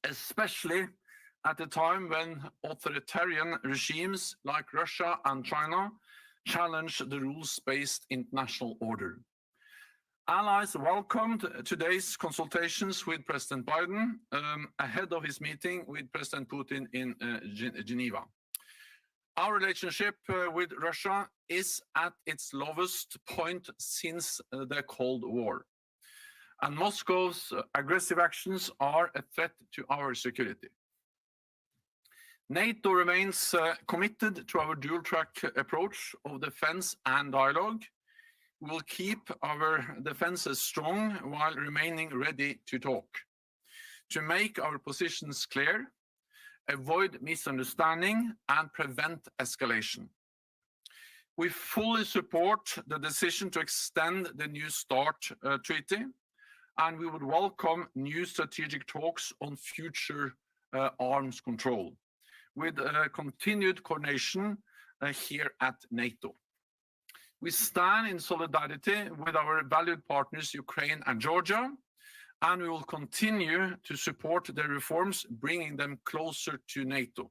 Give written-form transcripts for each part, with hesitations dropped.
especially at a time when authoritarian regimes like Russia and China challenge the rules-based international order. Allies welcomed today's consultations with President Biden ahead of his meeting with President Putin in Geneva. Our relationship with Russia is at its lowest point since the Cold War, and Moscow's aggressive actions are a threat to our security. NATO remains committed to our dual-track approach of defense and dialogue. We will keep our defenses strong while remaining ready to talk, to make our positions clear, avoid misunderstanding, and prevent escalation. We fully support the decision to extend the New START treaty, and we would welcome new strategic talks on future arms control, with continued coordination here at NATO. We stand in solidarity with our valued partners, Ukraine and Georgia, and we will continue to support their reforms, bringing them closer to NATO.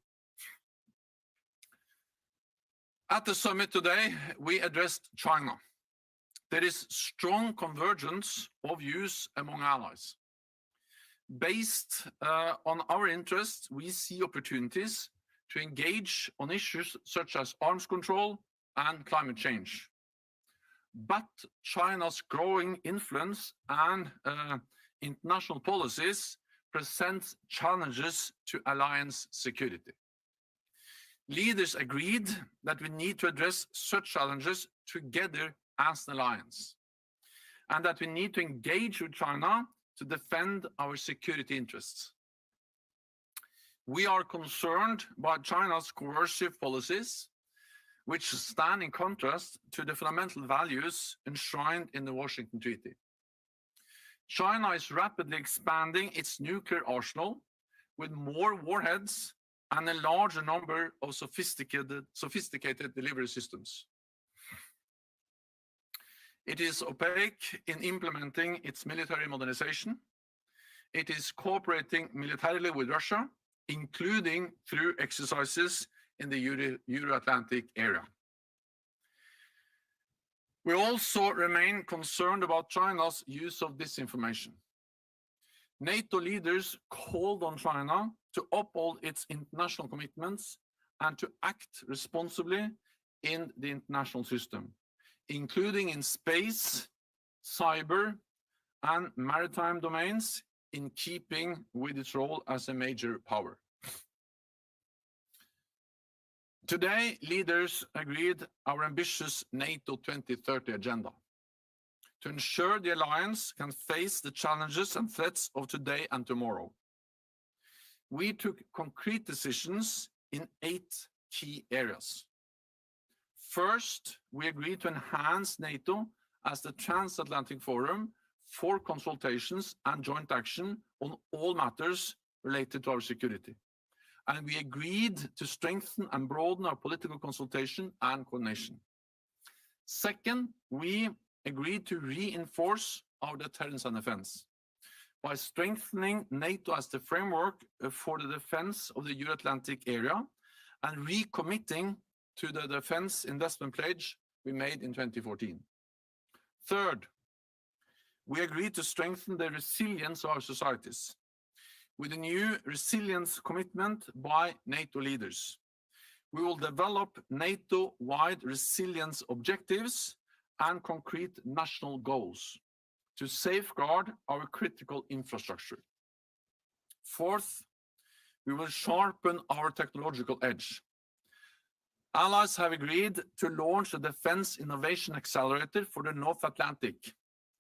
At the summit today, we addressed China. There is strong convergence of views among allies. Based on our interests, we see opportunities to engage on issues such as arms control and climate change. But China's growing influence and international policies present challenges to alliance security. Leaders agreed that we need to address such challenges together as an alliance, and that we need to engage with China to defend our security interests. We are concerned by China's coercive policies, which stand in contrast to the fundamental values enshrined in the Washington Treaty. China is rapidly expanding its nuclear arsenal with more warheads and a larger number of sophisticated delivery systems. It is opaque in implementing its military modernization. It is cooperating militarily with Russia, including through exercises in the Euro-Atlantic area. We also remain concerned about China's use of disinformation. NATO leaders called on China to uphold its international commitments and to act responsibly in the international system, including in space, cyber, and maritime domains, in keeping with its role as a major power. Today, leaders agreed our ambitious NATO 2030 agenda to ensure the alliance can face the challenges and threats of today and tomorrow. We took concrete decisions in 8 key areas. First, we agreed to enhance NATO as the transatlantic forum for consultations and joint action on all matters related to our security. And we agreed to strengthen and broaden our political consultation and coordination. Second, we agreed to reinforce our deterrence and defense by strengthening NATO as the framework for the defense of the Euro-Atlantic area and recommitting to the defense investment pledge we made in 2014. Third, we agreed to strengthen the resilience of our societies with a new resilience commitment by NATO leaders. We will develop NATO-wide resilience objectives and concrete national goals to safeguard our critical infrastructure. Fourth, we will sharpen our technological edge. Allies have agreed to launch a Defense Innovation Accelerator for the North Atlantic,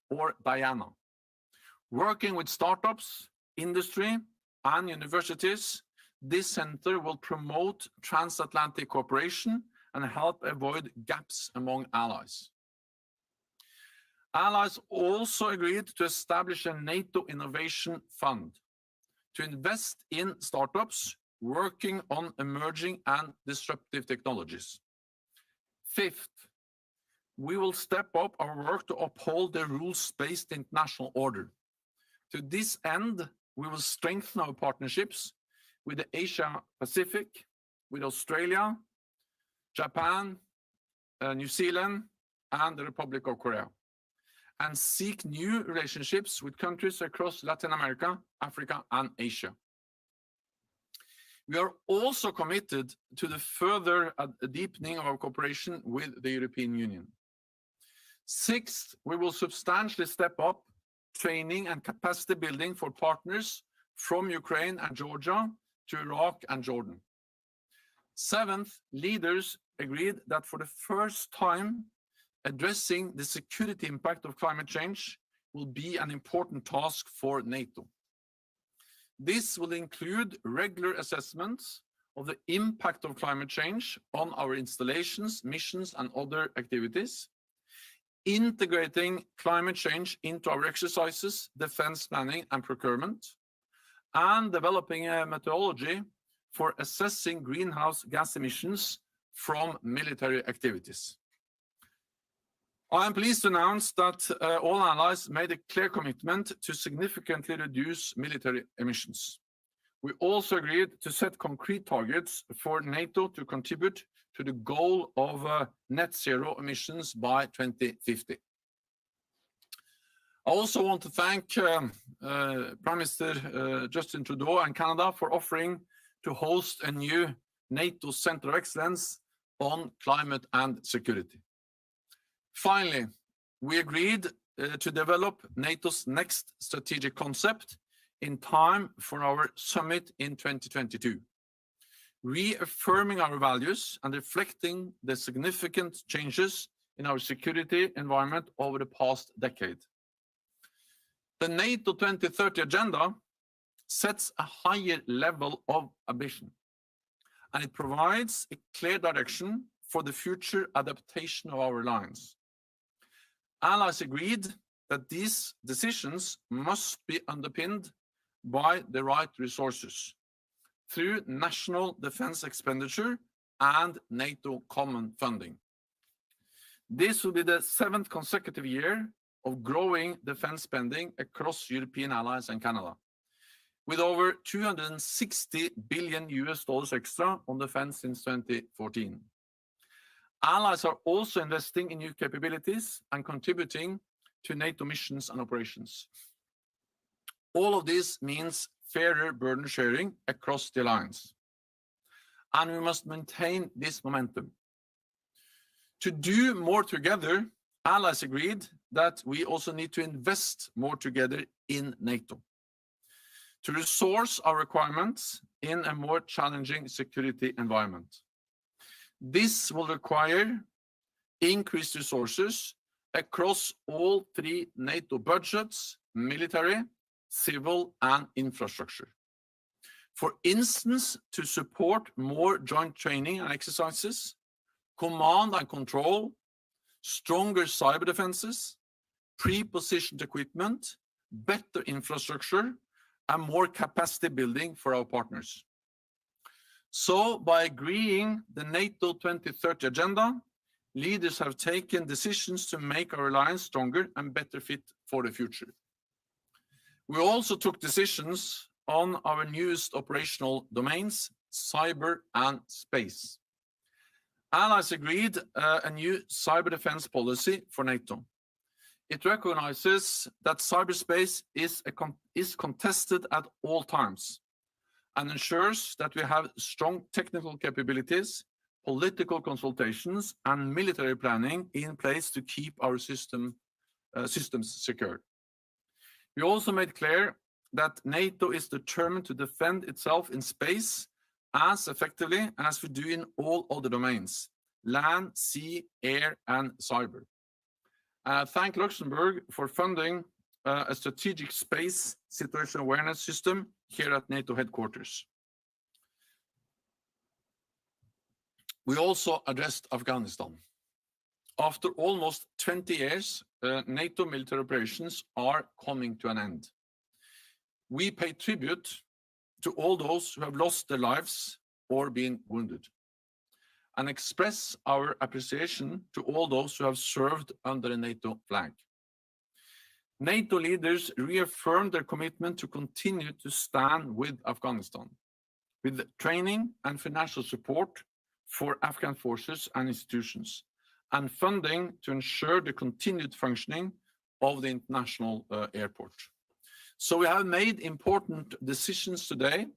or DIANA. Working with startups, industry, and universities, this center will promote transatlantic cooperation and help avoid gaps among allies. Allies also agreed to establish a NATO Innovation Fund to invest in startups working on emerging and disruptive technologies. Fifth, we will step up our work to uphold the rules-based international order. To this end, we will strengthen our partnerships with the Asia Pacific, with Australia, Japan, New Zealand, and the Republic of Korea, and seek new relationships with countries across Latin America, Africa, and Asia. We are also committed to the further deepening of our cooperation with the European Union. Sixth, we will substantially step up training and capacity building for partners from Ukraine and Georgia to Iraq and Jordan. Seventh, leaders agreed that for the first time, addressing the security impact of climate change will be an important task for NATO. This will include regular assessments of the impact of climate change on our installations, missions, and other activities, integrating climate change into our exercises, defense planning, and procurement, and developing a methodology for assessing greenhouse gas emissions from military activities. I am pleased to announce that all allies made a clear commitment to significantly reduce military emissions. We also agreed to set concrete targets for NATO to contribute to the goal of net zero emissions by 2050. I also want to thank Prime Minister Justin Trudeau and Canada for offering to host a new NATO Center of Excellence on climate and security. Finally, we agreed to develop NATO's next strategic concept in time for our summit in 2022, reaffirming our values and reflecting the significant changes in our security environment over the past decade. The NATO 2030 agenda sets a higher level of ambition, and it provides a clear direction for the future adaptation of our alliance. Allies agreed that these decisions must be underpinned by the right resources through national defense expenditure and NATO common funding. This will be the 7th consecutive year of growing defense spending across European allies and Canada, with over $260 billion extra on defense since 2014. Allies are also investing in new capabilities and contributing to NATO missions and operations. All of this means fairer burden sharing across the alliance, and we must maintain this momentum. To do more together, allies agreed that we also need to invest more together in NATO to resource our requirements in a more challenging security environment. This will require increased resources across all 3 NATO budgets: military, civil, and infrastructure. For instance, to support more joint training and exercises, command and control, stronger cyber defenses, pre-positioned equipment, better infrastructure, and more capacity building for our partners. So, by agreeing the NATO 2030 agenda, leaders have taken decisions to make our alliance stronger and better fit for the future. We also took decisions on our newest operational domains, cyber and space. Allies agreed a new cyber defense policy for NATO. It recognizes that cyberspace is contested at all times and ensures that we have strong technical capabilities, political consultations, and military planning in place to keep our systems secure. We also made clear that NATO is determined to defend itself in space as effectively as we do in all other domains: land, sea, air, and cyber. Thank Luxembourg for funding a strategic space situation awareness system here at NATO headquarters. We also addressed Afghanistan. After almost 20 years, NATO military operations are coming to an end. We pay tribute to all those who have lost their lives or been wounded, and express our appreciation to all those who have served under the NATO flag. NATO leaders reaffirmed their commitment to continue to stand with Afghanistan, with training and financial support for Afghan forces and institutions, and funding to ensure the continued functioning of the international airport. So we have made important decisions today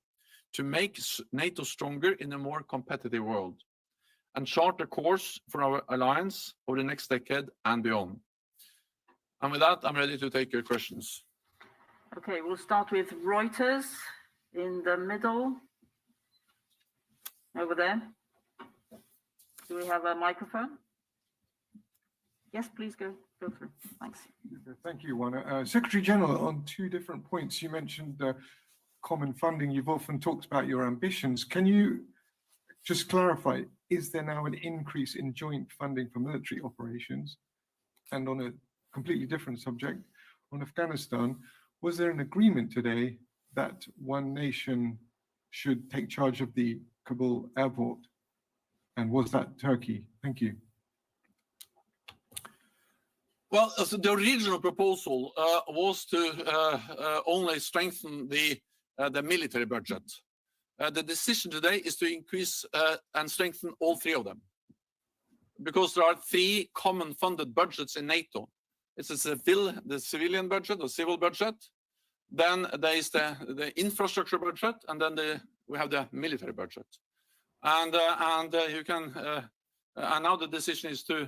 to make NATO stronger in a more competitive world and chart a course for our alliance over the next decade and beyond. And with that, I'm ready to take your questions. Okay, we'll start with Reuters in the middle. Over there. Do we have a microphone? Yes, please go through. Thanks. Thank you, Juana. Secretary General, on two different points, you mentioned common funding. You've often talked about your ambitions. Can you just clarify, is there now an increase in joint funding for military operations? And on a completely different subject, on Afghanistan, was there an agreement today that one nation should take charge of the Kabul airport? And was that Turkey? Thank you. Well, so the original proposal was to only strengthen the military budget. The decision today is to increase and strengthen all three of them, because there are three common funded budgets in NATO. It's the civilian budget or civil budget, then there is the infrastructure budget, and then we have the military budget. And you can and now the decision is to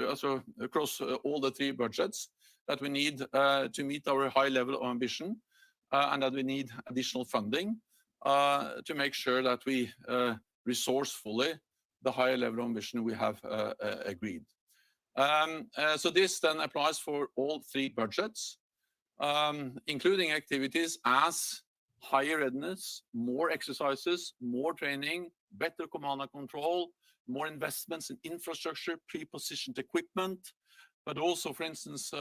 also across all the three budgets that we need to meet our high level of ambition, and that we need additional funding to make sure that we resource fully the higher level of ambition we have agreed. So this then applies for all three budgets, including activities as higher readiness, more exercises, more training, better command and control, more investments in infrastructure, pre-positioned equipment, but also, for instance,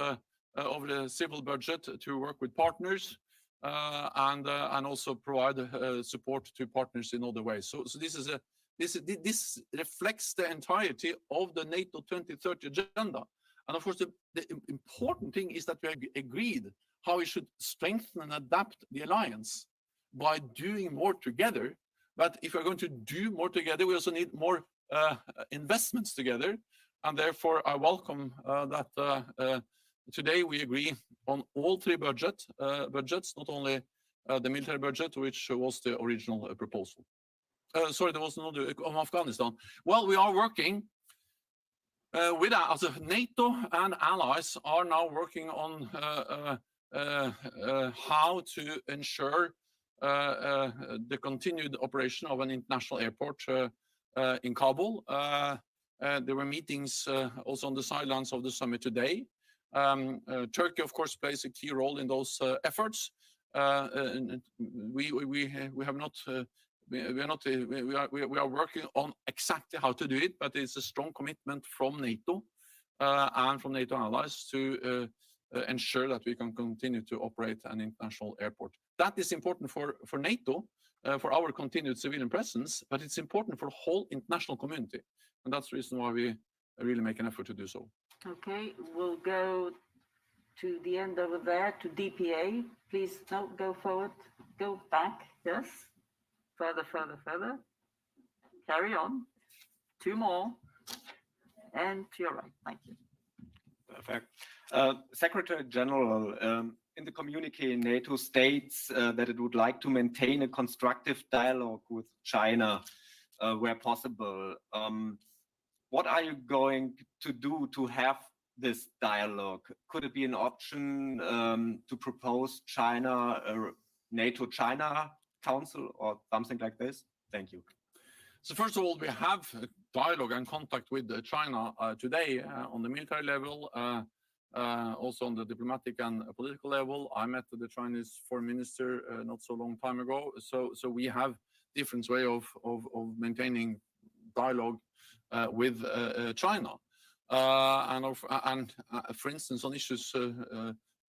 over the civil budget to work with partners and also provide support to partners in other ways. So this reflects the entirety of the NATO 2030 agenda. And of course, the important thing is that we agreed how we should strengthen and adapt the alliance by doing more together. But if we're going to do more together, we also need more investments together. And therefore, I welcome that today we agree on all three budgets, not only the military budget, which was the original proposal. Sorry, there was another on Afghanistan. Well, we are working with NATO and allies are now working on how to ensure the continued operation of an international airport in Kabul. There were meetings also on the sidelines of the summit today. Turkey, of course, plays a key role in those efforts. We are working on exactly how to do it, but it's a strong commitment from NATO and from NATO allies to ensure that we can continue to operate an international airport. That is important for NATO, for our continued civilian presence, but it's important for the whole international community. And that's the reason why we really make an effort to do so. Okay, we'll go to the end over there, to DPA. Please, no, go forward, go back, yes. Further. Carry on. Two more. And to your right, thank you. Perfect. Secretary General, in the communique, NATO states that it would like to maintain a constructive dialogue with China where possible. What are you going to do to have this dialogue? Could it be an option to propose China, NATO-China Council or something like this? Thank you. So first of all, we have dialogue and contact with China today on the military level, also on the diplomatic and political level. I met the Chinese foreign minister not so long time ago. So we have different way of maintaining dialogue with China. And for instance, on issues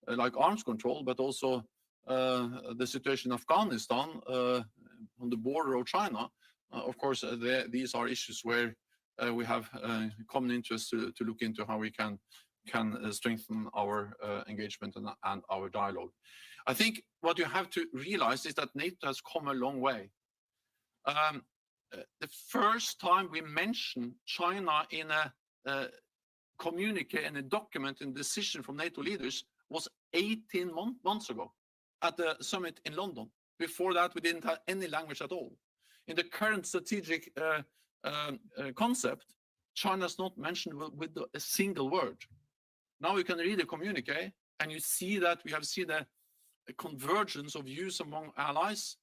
like arms control, but also the situation in Afghanistan on the border of China. Of course, these are issues where we have common interest to look into how we can strengthen our engagement and our dialogue. I think what you have to realize is that NATO has come a long way. The first time we mentioned China in a communique and a document and decision from NATO leaders was 18 months ago at the summit in London. Before that, we didn't have any language at all. In the current strategic concept, China is not mentioned with a single word. Now you can read the communique and you see that we have seen a convergence of views among allies,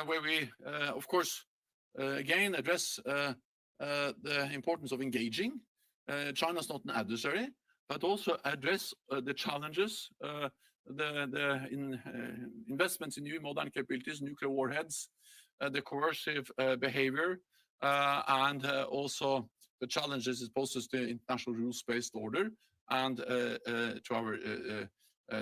where we, of course, again address the importance of engaging. China is not an adversary, but also address the challenges, the investments in new modern capabilities, nuclear warheads, the coercive behavior, and also the challenges it poses to international rules-based order and to our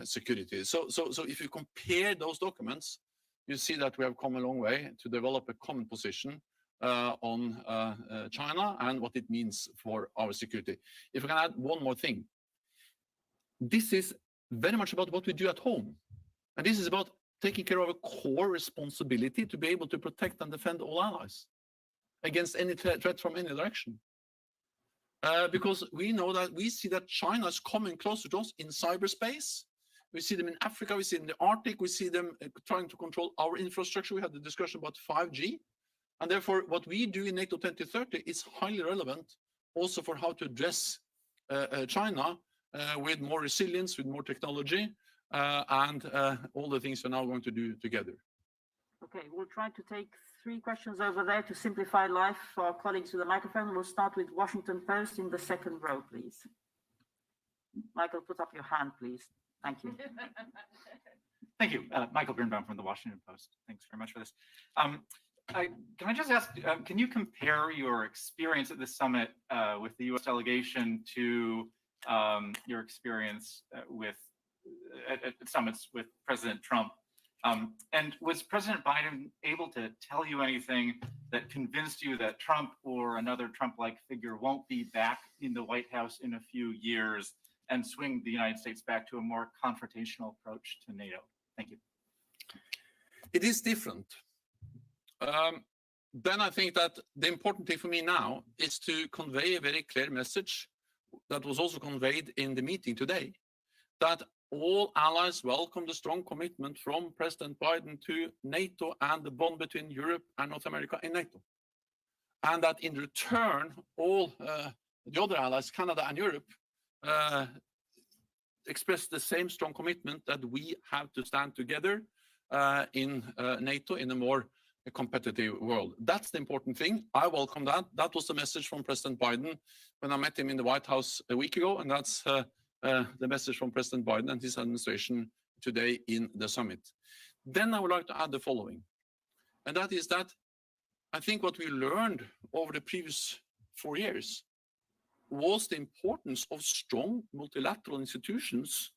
security. So if you compare those documents, you see that we have come a long way to develop a common position on China and what it means for our security. If I can add one more thing, this is very much about what we do at home. And this is about taking care of a core responsibility to be able to protect and defend all allies against any threat from any direction. Because we know that we see that China is coming closer to us in cyberspace. We see them in Africa, we see them in the Arctic, we see them trying to control our infrastructure. We had the discussion about 5G. And therefore, what we do in NATO 2030 is highly relevant also for how to address China with more resilience, with more technology, and all the things we're now going to do together. Okay, we'll try to take 3 questions over there to simplify life for our colleagues with the microphone. We'll start with Washington Post in the second row, please. Michael, put up your hand, please. Thank you. Thank you. Michael Birnbaum from the Washington Post. Thanks very much for this. Can I just ask, can you compare your experience at the summit with the US delegation to your experience at summits with President Trump? And was President Biden able to tell you anything that convinced you that Trump or another Trump-like figure won't be back in the White House in a few years and swing the United States back to a more confrontational approach to NATO? Thank you. It is different. Then I think that the important thing for me now is to convey a very clear message that was also conveyed in the meeting today, that all allies welcome the strong commitment from President Biden to NATO and the bond between Europe and North America in NATO. And that in return, all the other allies, Canada and Europe, express the same strong commitment that we have to stand together in NATO in a more competitive world. That's the important thing. I welcome that. That was the message from President Biden when I met him in the White House a week ago, and that's the message from President Biden and his administration today in the summit. Then I would like to add the following, and that is that I think what we learned over the previous 4 years was the importance of strong multilateral institutions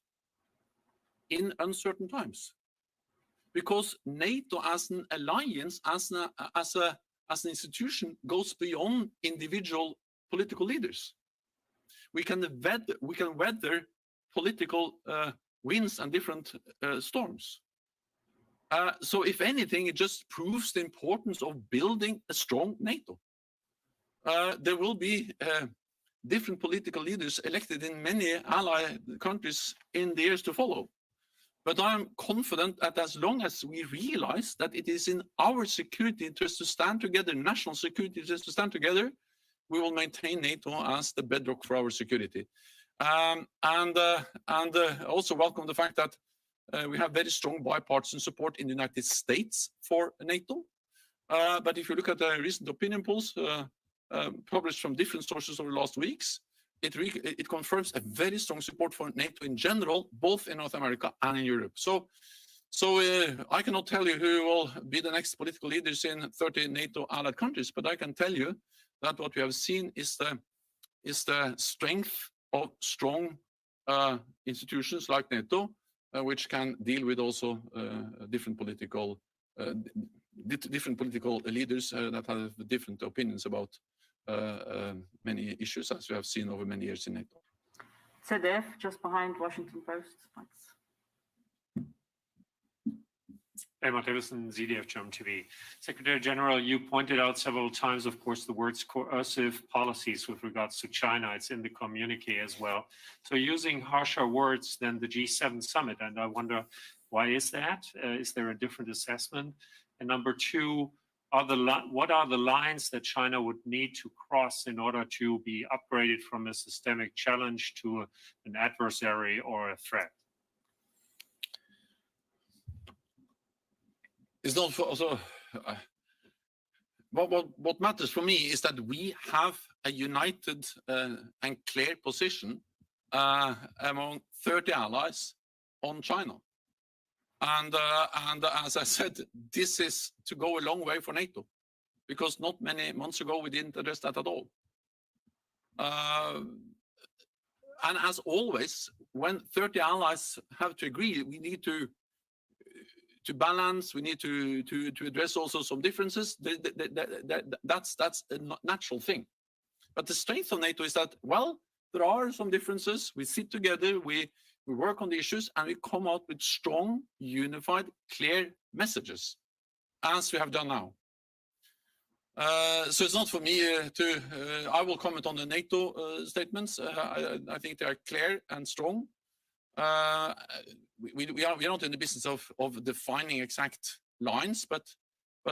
in uncertain times. Because NATO as an alliance, as an institution, goes beyond individual political leaders. We can weather political winds and different storms. So if anything, it just proves the importance of building a strong NATO. There will be different political leaders elected in many ally countries in the years to follow. But I'm confident that as long as we realize that it is in our security interest to stand together, national security interest to stand together, we will maintain NATO as the bedrock for our security. And also welcome the fact that we have very strong bipartisan support in the United States for NATO. But if you look at the recent opinion polls published from different sources over the last weeks, it confirms a very strong support for NATO in general, both in North America and in Europe. So I cannot tell you who will be the next political leaders in 30 NATO allied countries, but I can tell you that what we have seen is the strength of strong institutions like NATO, which can deal with also different political leaders that have different opinions about many issues, as we have seen over many years in NATO. ZDF, just behind Washington Post. Thanks. Eamon Davison, ZDF German TV. Secretary General, you pointed out several times, of course, the words coercive policies with regards to China. It's in the communique as well. So using harsher words than the G7 summit, and I wonder, why is that? Is there a different assessment? And number two, what are the lines that China would need to cross in order to be upgraded from a systemic challenge to an adversary or a threat? It's not for, also, what matters for me is that we have a united and clear position among 30 allies on China. And as I said, this is to go a long way for NATO, because not many months ago we didn't address that at all. And as always, when 30 allies have to agree, we need to balance, we need to address also some differences. That's a natural thing. But the strength of NATO is that, well, there are some differences. We sit together, we work on the issues, and we come out with strong, unified, clear messages, as we have done now. So it's not for me I will comment on the NATO statements. I think they are clear and strong. We are not in the business of defining exact lines, but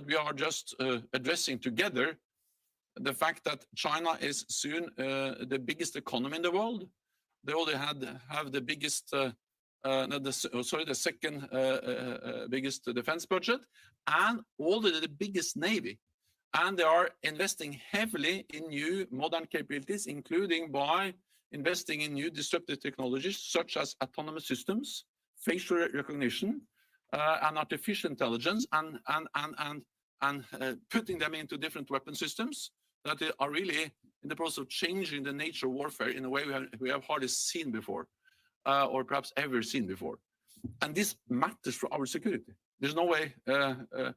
we are just addressing together the fact that China is soon the biggest economy in the world. They already have the biggest, the second biggest defense budget, and already the biggest navy. And they are investing heavily in new modern capabilities, including by investing in new disruptive technologies such as autonomous systems, facial recognition, and artificial intelligence, and putting them into different weapon systems that are really in the process of changing the nature of warfare in a way we have hardly seen before, or perhaps ever seen before. And this matters for our security. There's no way to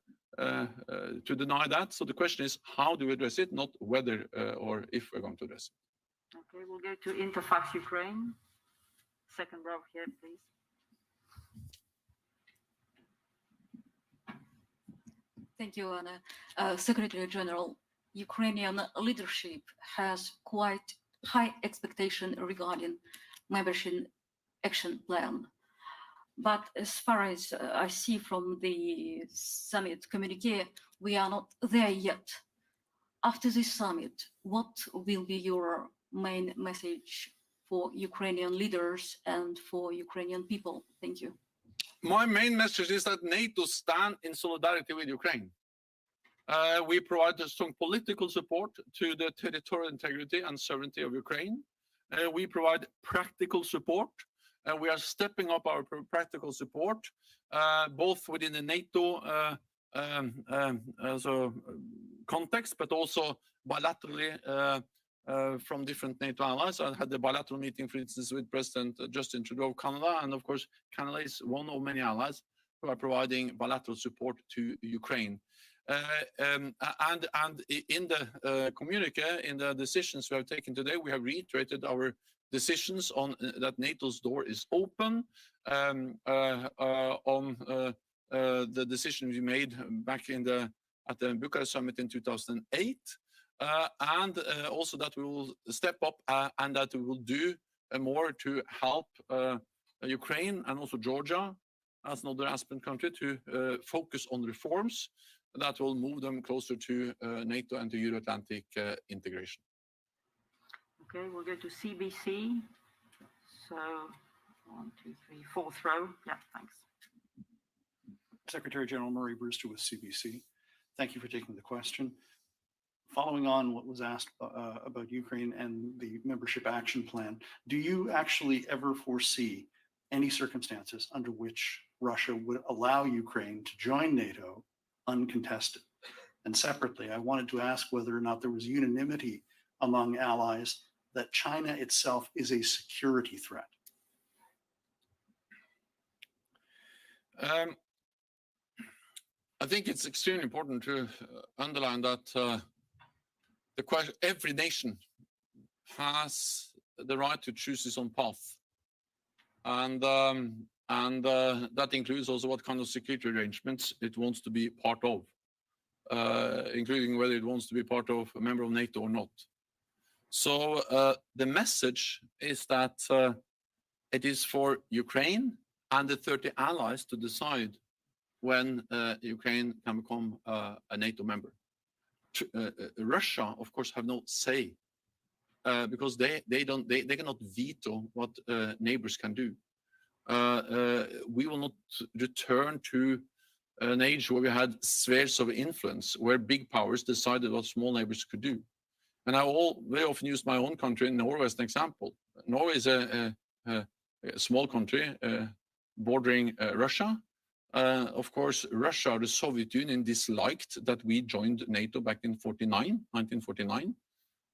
deny that. So the question is, how do we address it, not whether or if we're going to address it. Okay, we'll go to Interfax Ukraine. Second row here, please. Thank you, Anna. Secretary General, Ukrainian leadership has quite high expectation regarding membership action plan. But as far as I see from the summit communique, we are not there yet. After this summit, what will be your main message for Ukrainian leaders and for Ukrainian people? Thank you. My main message is that NATO stands in solidarity with Ukraine. We provide a strong political support to the territorial integrity and sovereignty of Ukraine. We provide practical support. We are stepping up our practical support, both within the NATO context, but also bilaterally from different NATO allies. I had a bilateral meeting, for instance, with President Justin Trudeau of Canada, and of course, Canada is one of many allies who are providing bilateral support to Ukraine. And in the communique, in the decisions we have taken today, we have reiterated our decisions on that NATO's door is open, on the decision we made back at the Bucharest summit in 2008, and also that we will step up and that we will do more to help Ukraine and also Georgia as another aspirant country to focus on reforms that will move them closer to NATO and to Euro-Atlantic integration. Okay, we'll go to CBC. So 1, 2, 3, fourth row. Yeah, thanks. Secretary General Murray Brewster with CBC. Thank you for taking the question. Following on what was asked about Ukraine and the membership action plan, do you actually ever foresee any circumstances under which Russia would allow Ukraine to join NATO uncontested? And separately, I wanted to ask whether or not there was unanimity among allies that China itself is a security threat. I think it's extremely important to underline that every nation has the right to choose its own path, and that includes also what kind of security arrangements it wants to be part of, including whether it wants to be part of a member of NATO or not. So the message is that it is for Ukraine and the 30 allies to decide when Ukraine can become a NATO member. Russia, of course, have no say because they cannot veto what neighbors can do. We will not return to an age where we had spheres of influence, where big powers decided what small neighbors could do. And I very often use my own country, Norway, as an example. Norway is a small country bordering Russia. Of course, Russia, the Soviet Union, disliked that we joined NATO back in 1949.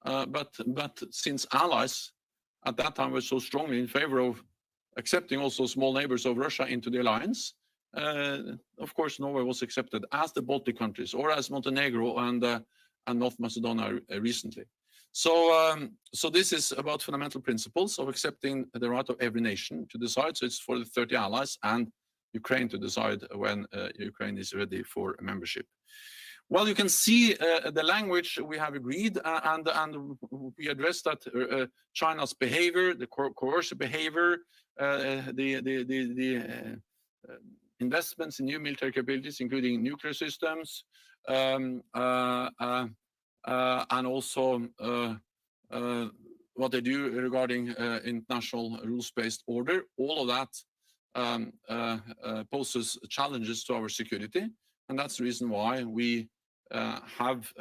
But since allies at that time were so strongly in favor of accepting also small neighbors of Russia into the alliance, of course, Norway was accepted as the Baltic countries or as Montenegro and North Macedonia recently. So this is about fundamental principles of accepting the right of every nation to decide. So it's for the 30 allies and Ukraine to decide when Ukraine is ready for membership. Well, you can see the language we have agreed, and we addressed that China's behavior, the coercive behavior, the investments in new military capabilities, including nuclear systems, and also what they do regarding international rules-based order. All of that poses challenges to our security, and that's the reason why we have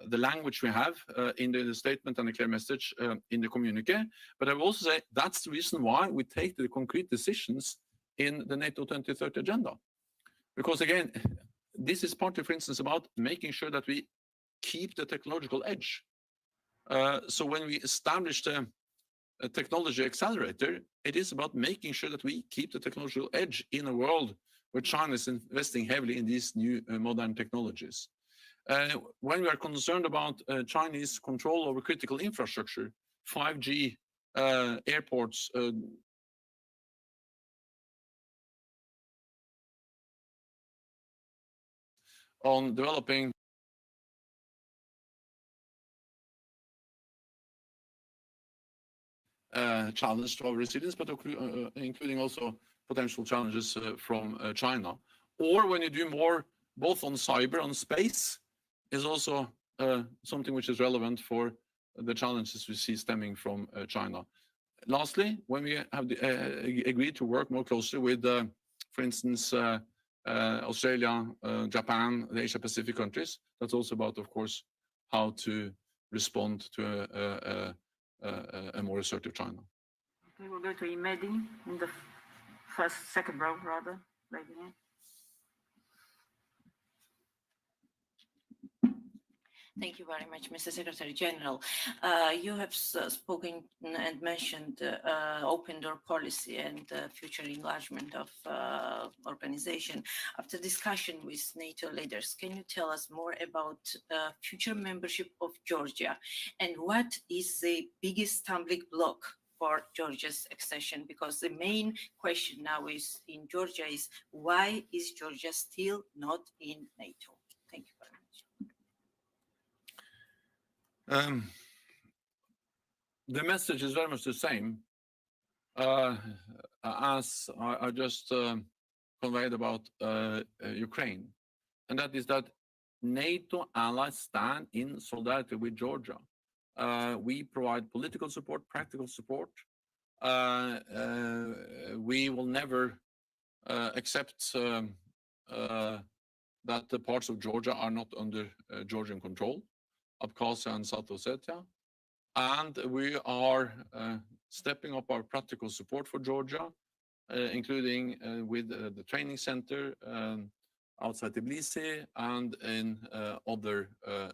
the language we have in the statement and the clear message in the communique. But I will also say that's the reason why we take the concrete decisions in the NATO 2030 agenda. Because again, this is partly, for instance, about making sure that we keep the technological edge. So when we establish the technology accelerator, it is about making sure that we keep the technological edge in a world where China is investing heavily in these new modern technologies. When we are concerned about Chinese control over critical infrastructure, 5G, airports, on developing challenge to our resilience, but including also potential challenges from China. Or when you do more, both on cyber, on space, is also something which is relevant for the challenges we see stemming from China. Lastly, when we have agreed to work more closely with, for instance, Australia, Japan, the Asia-Pacific countries, that's also about, of course, how to respond to a more assertive China. Okay, we'll go to Imedi in the second row, rather, lady here. Thank you very much, Mr. Secretary General. You have spoken and mentioned open door policy and future enlargement of organization. After discussion with NATO leaders, can you tell us more about future membership of Georgia and what is the biggest stumbling block for Georgia's accession? Because the main question now is in Georgia is why is Georgia still not in NATO? Thank you very much. The message is very much the same as I just conveyed about Ukraine, and that is that NATO allies stand in solidarity with Georgia. We provide political support, practical support. We will never accept that the parts of Georgia are not under Georgian control, Abkhazia and South Ossetia, and we are stepping up our practical support for Georgia, including with the training center outside Tbilisi and in other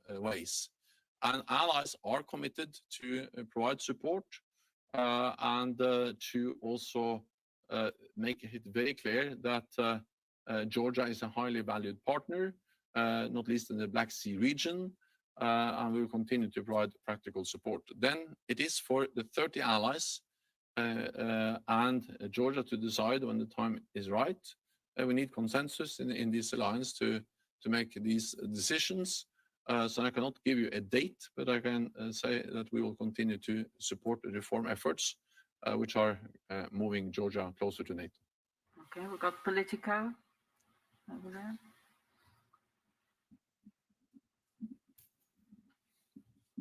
ways. And allies are committed to provide support and to also make it very clear that Georgia is a highly valued partner, not least in the Black Sea region. and we will continue to provide practical support. Then it is for the 30 allies and Georgia to decide when the time is right. We need consensus in this alliance to make these decisions. So I cannot give you a date, but I can say that we will continue to support the reform efforts, which are moving Georgia closer to NATO. Okay, we've got Politico over there.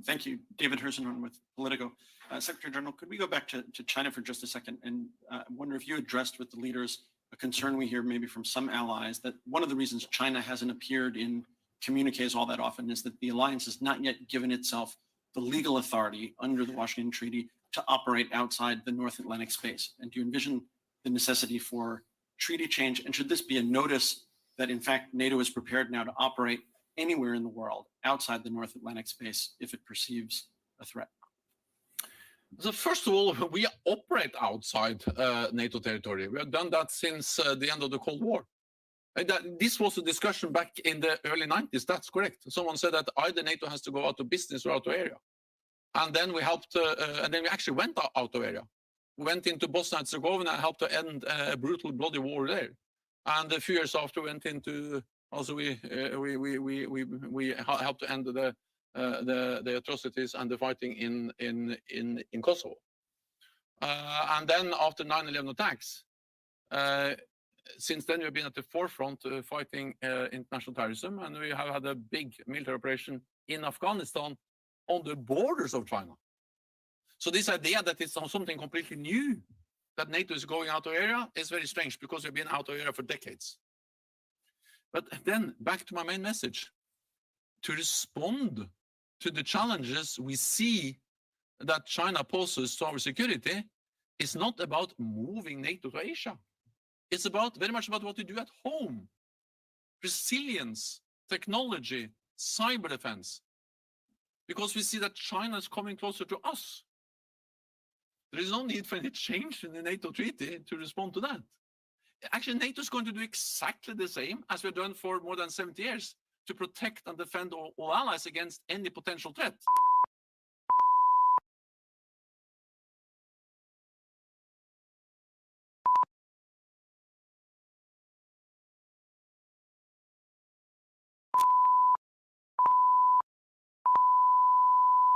Thank you. David Herzenhorn with Politico. Secretary General, could we go back to China for just a second? And I wonder if you addressed with the leaders a concern we hear maybe from some allies that one of the reasons China hasn't appeared in communiques all that often is that the alliance has not yet given itself the legal authority under the Washington Treaty to operate outside the North Atlantic space. And do you envision the necessity for treaty change? And should this be a notice that in fact NATO is prepared now to operate anywhere in the world outside the North Atlantic space if it perceives a threat? So first of all, we operate outside NATO territory. We have done that since the end of the Cold War. This was a discussion back in the early 90s. That's correct. Someone said that either NATO has to go out of business or out of area. And then we helped, and then we actually went out of area. We went into Bosnia and Herzegovina and helped to end a brutal, bloody war there. And a few years after, we went into also we helped to end the atrocities and the fighting in Kosovo. And then after 9/11 attacks, since then we've been at the forefront fighting international terrorism, and we have had a big military operation in Afghanistan on the borders of China. So this idea that it's something completely new, that NATO is going out of area, is very strange because we've been out of area for decades. But then back to my main message, to respond to the challenges we see that China poses to our security is not about moving NATO to Asia. It's about very much about what we do at home. Resilience, technology, cyber defense. Because we see that China is coming closer to us. There is no need for any change in the NATO treaty to respond to that. Actually, NATO is going to do exactly the same as we've done for more than 70 years to protect and defend all allies against any potential threat.